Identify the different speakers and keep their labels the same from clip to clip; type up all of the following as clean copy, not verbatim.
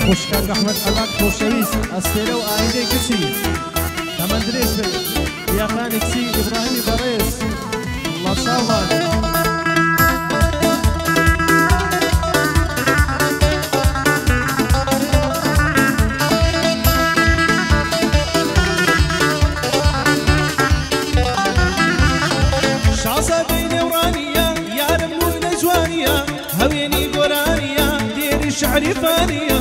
Speaker 1: خوشکار احمد علاق خوشویست استیره و آینده کسی تمندریش بید بیاخان اکسی ابراهیمی بریس الله صاحب
Speaker 2: شاسا بین ورانیه یارم نور نجوانیه هوینی گورانیه دیری شعری فانیه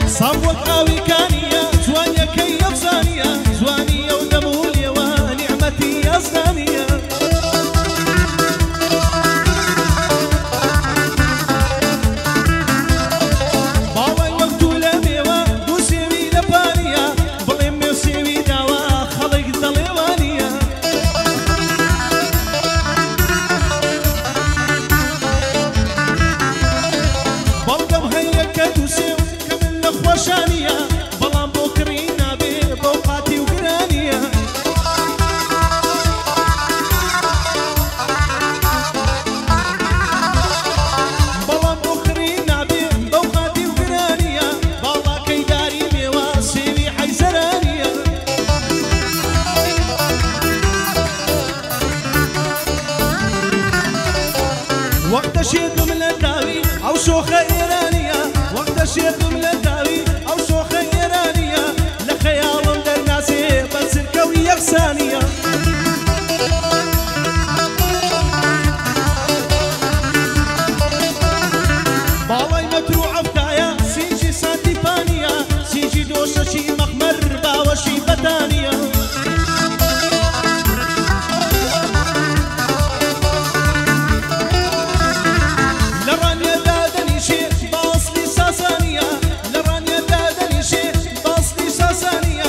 Speaker 2: صبوت قوي كانية زوانية كي يفزانية زوانية ودمولية ونعمتي أصدانية باوي وقتو لميوة دو سيوي لبانية بلمي وسيوي داوا خلق ضليوانية بلقم هيا كدو سيو خوشانية بلان بوكرينا بوقاتي وقرانية بلان بوكرينا بوقاتي وقرانية بالا كيداري ميوا سيوي حيزرانية وقت شيد من الداوي أو شوخة إيرانية وقت شيد من الداوي أو شوخة إيرانية لخيال درناسي بس الكوي يغسانية باوي متروع فتايا سيجي سانتي فانية سيجي دوشة شي مخمر باوشي بتانية لرانيا دادني شي باصلي ساسانية لرانيا دادني شي باصلي ساسانية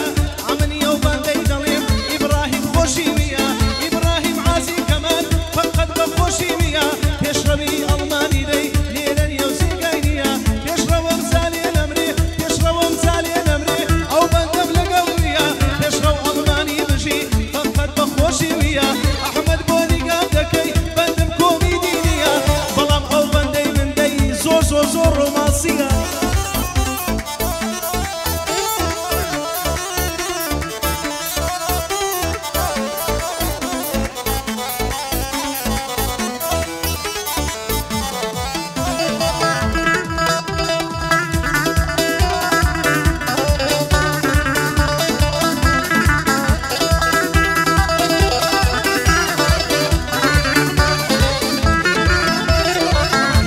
Speaker 2: عمنية وباندي دليم إبراهيم خوشيمية إبراهيم عازي كمان فقد بخوشيمية تشربي ألماني دي ليلن يوزي قاينية تشرب أمثالي نمري تشرب أمثالي نمري أو بندم لقوية تشرب ألماني بجي فقد بخوشيمية أحمد بوني قابدكي بندم كوميدينية بلام أو بندي من دي زور زور زور رومانسية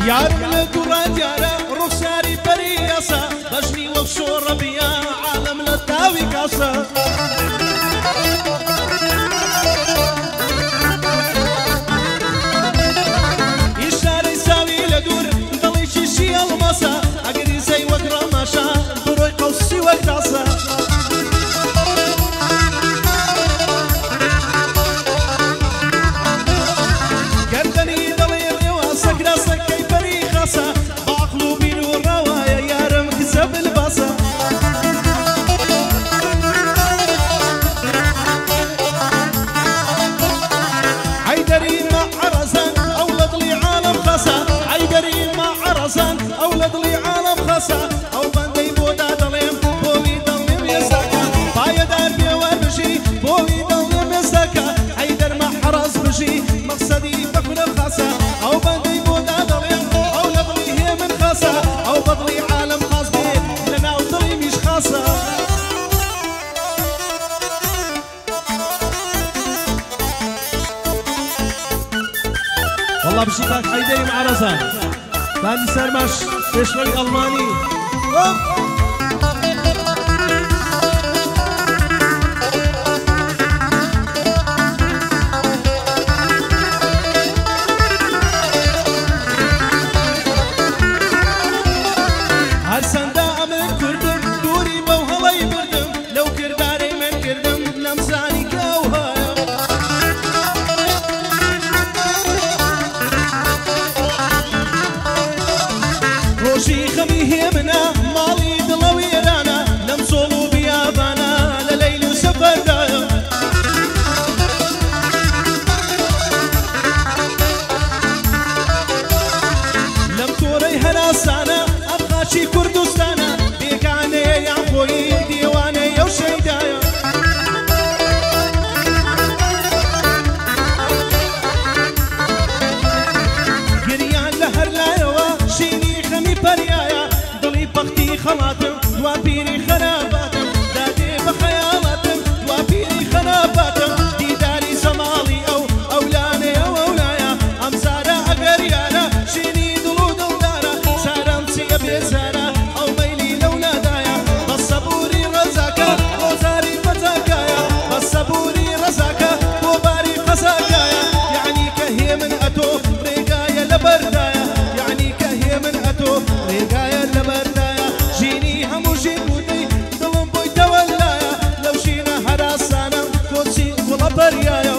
Speaker 2: يارم لدورات يارا رخساري برياسا بجني وبشور بيا عالم للداوي كاسا يشاري ساوي لدور ضلي شيشي المسا اقري زي وقرا ماشا بروي قوسي وقتاسا قردني ضلي الرواسا قراسا كي بريخاسا باقلو بينو الروايا يارم كسب الباسا عيدري مع عرزان أولاد لي عالم خاصة عيدري مع عرزان أولاد لي عالم خاصة أو بندي بودا دليم بولي دليم يساكا بايا دار بيوار بجي بولي دليم يساكا عيدر مع حرز بجي مقصدي بكل الخاصة أو بندي بودا دليم أولاد لي هي من خاصة أو بضلي عالم خاص بي لنا وضلي مش خاصة والله بشيكاك حيدري مع رزان باندي سرمش بشري ألماني هرسن دا أمن كردم دوري بوهلاي بردم لو كرداري من كردم لمساني كوهايا روشي خمي دەستی هێمنە ماڵی دڵە وێرانە لەم سۆڵ و بیابانە لە لەیل و سەفەردایە لەم تۆرەی هەراسانە ئەم خاچی کوردستانە بێگانەیە یان خۆی دیوانەیە و شەیدایە گریان لە هەر لایەوە شینی خەمی پەریایە دڵی بەختی خەڵاتم دوا پیری خەراباتم دادێ بە خەیاڵاتم دوا پیری خەراباتم دیداری زەماڵی ئەو لانەیە ئەولایە ئەم زارە ئەگەر یارە شینی دڵ و دڵدارە سارەم چیە بێزارە ئەو مەیلی لەولادایە بە سەبوری ڕەزاکە ڕۆزاری بەتاکایە بە سەبوری ڕەزاکە بۆ باری قەزاکایە یعنی کە هێ من ئەتۆ ڕێگایە لە بەردایە یعنی کە هێ من ئەتۆ ڕێگایە لە بەردایە ژینی هەموو ژین بوودەی دڵم بۆی تەوەلایە لەو ژینە هەراسانە کۆچی گوڵە بەریایە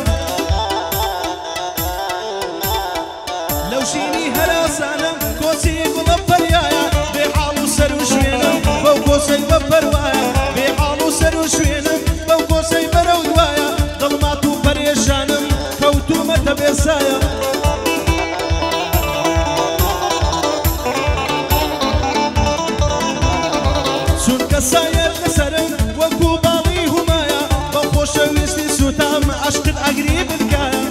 Speaker 2: لەو ژینی هەراسانە کۆچی گوڵە بەریایە بێ حاڵ و سەر و شوێنم بەو کۆسەی بە پەروایە بێ حاڵ و سەر و شوێنم بەو کۆسەی بەرەو دوایە دڵمات و پەرێشانم کەوتومەتە بێسایە چونکە سایەر لەسەرم وەکو باڵی هومایە بەو خۆشەویستی سوتام عەشقت ئەگری بنکایە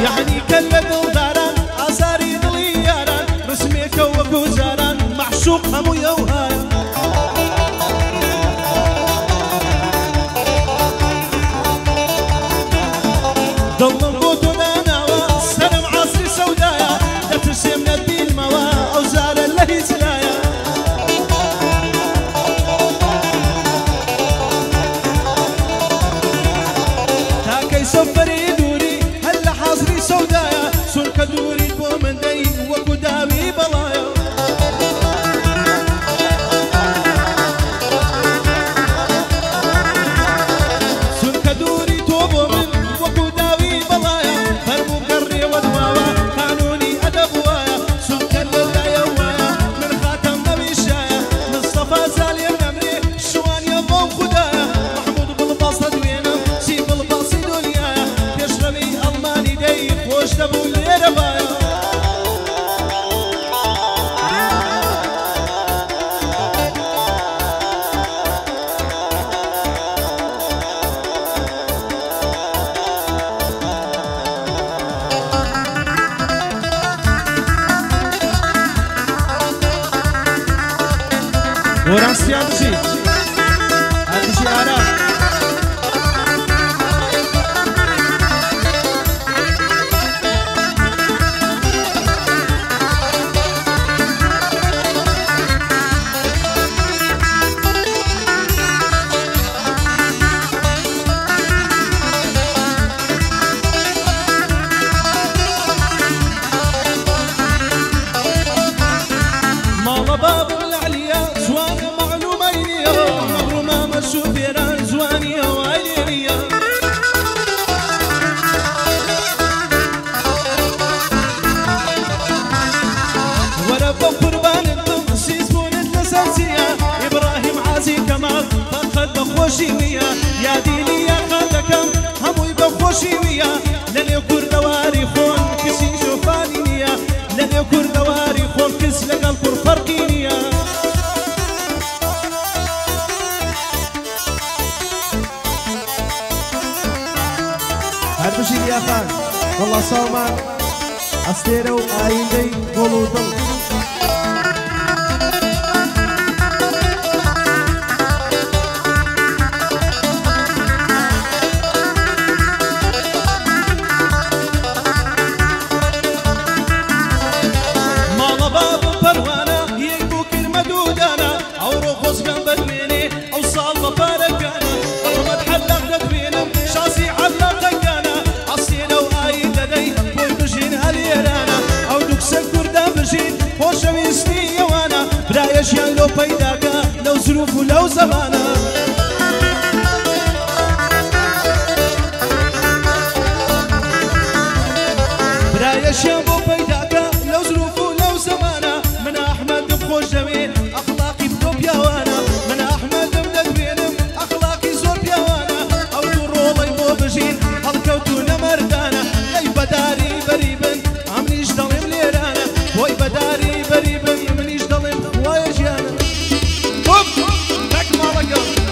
Speaker 2: یعنی کە لە دڵداران ئازاری دڵی یاران ڕسمێکە وەکو جاران مەعشوق هەمووی ئەو هایە دڵم بۆ تۆ داناوە سەرم عاسری سەودایە دەترسێم نەتبینمەوە ئەو زارە لە هیچ لایە تاکەی سەفەری دووری هەر لە حازری سەودایە چونکە دووریت بۆ من دەی وەکو داوی بەڵایە چونکە دووری تۆ بۆ من وەکو داوی بەڵایە فەرموو گەڕێوە دواوە قانونی ئەدەب وایە چونکە لەلایە وایە من خاتەم نەویشایە مستەفا زالێر نەمرێ شوانیە بۆم خودایە محمود بڵباستە دوێنم چی بڵباسی دنیایە پێشڕەوی ئەڵمانی دەی خۆش دەبوو لێرە بایە گۆرانسیان بژی هەربژی ئارام ماڵە بابم لە عەلیە جوانە مەعلومەی نییە مەغرومە مەشوفێران جوانیە وای لێ نییە وەرە بە قوربانت بم سیز بوونت لەسەر چییە ئیبراهیم عازی کەمال فەقەت بەخۆشی ویە یادینی یاقا دەکەم هەمووی بەخۆشی ویە لە نێو کوردەواری خۆن کسی شۆفانی نییە لە نێو کوردەواری خۆن کەس لەگەڵ کوڕ فەرقی نییە
Speaker 1: هەربژی لیاخان وەڵا ساڵمان ئەستێرە و ئایندەی گۆڵ و دڵ
Speaker 2: ماڵە بابم پەروانە یەک بوو کرمە دوودانە ئەوڕۆ خۆزگەم بەدوێنێ ئەو ساڵ بە پارەکانە ڕەحمەت حەلاق دەدوێنم شاسی حەلاقەکانە ئەستێرە و ئایندە دەی بۆی بژین هەلێرانە ئەو دووکسە کووردە بژین خۆشەویستی ئەوانە برایەشیان لۆ پەیداکە لەو زروف و لەو زەمانە اشياء بو بيداكا لو ظروف ولو زمانه من احمد بخوش دمي اخلاقي بدو بيوانا من احمد بدبينم اخلاقي زور بيوانا او درولي بو بجين هالكوتونا مردانا اي بداري بريبن عمنيش ضلم ليرانا وي بداري بريبن منيش ضلم ويجانا هوب تك مالك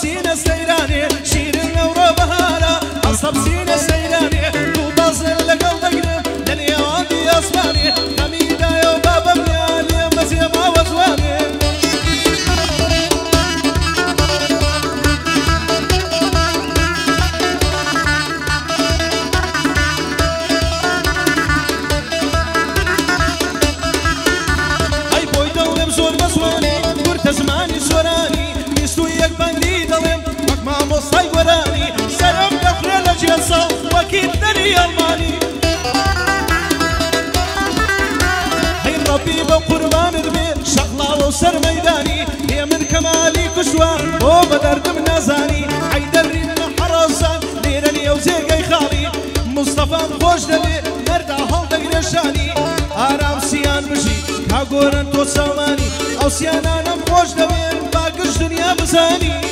Speaker 2: سينا سيراني شير النورة بهارة أصب سينا سيراني توباز لقل دقنا دنيا وادي أصفاني حميدة يا بابا ميالي مزيما وزواني هاي بوي دولم زور بزواني قرت زماني زوراني مستويك بندي دلم مع مصاي وراني سرم دخل لجلسة وكيد دري الماني هاي ربي بقربان دبي شغلة وسر ميداني هي من كمالي كشوة وبدرد من نزاني حيدري من حراسان ليراني وزيقي خالي مصطفى خوش دلي مردا هل دقنا شاني آرام سيان بجي كاقورن تو ساماني او سيانا خوش دلي باقش دنيا بزاني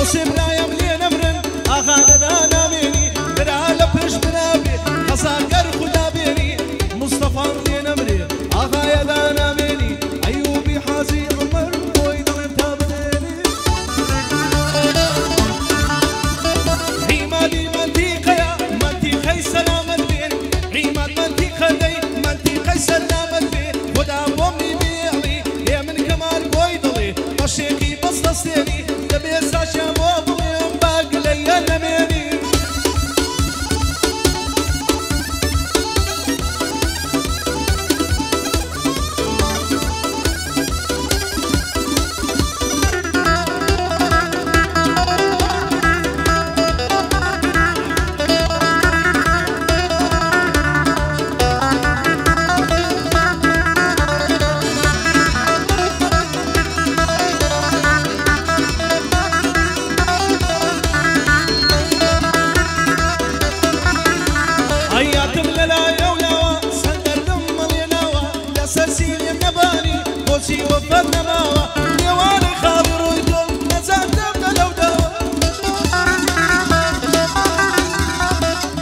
Speaker 2: او سيبنا يملي نمرن اغانا دانا ميني برا لبش بنابي خساكر خدا بيني مصطفى ملي نمري اغايا دانا ميني ايوبي حازي عمر ويدو انت بديني عمادي منطقة يا منطقة سلامة بين عماد منطقة دي منطقة سلامة بين خدا بومي بيعلي يا من كمال ويدلي مشيقي بس نستيني تبيسا شامو بليم باقلي انا ميني بوسي وفرنا ماوا يوالي خابر ويدول نزال دمنا لو دوا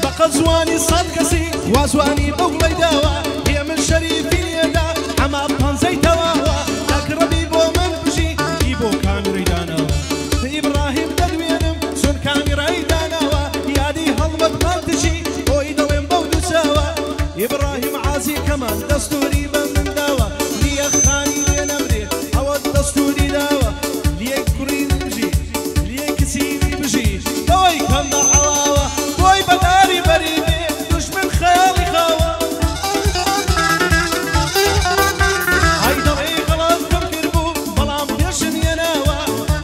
Speaker 2: بقى زواني صدقسي وزواني بغلي دوا هي من شريفين يدا عما بطن زي تواوا اقربي بو من بجي يبو كاميري دانا ابراهيم تدوينم سن كاميري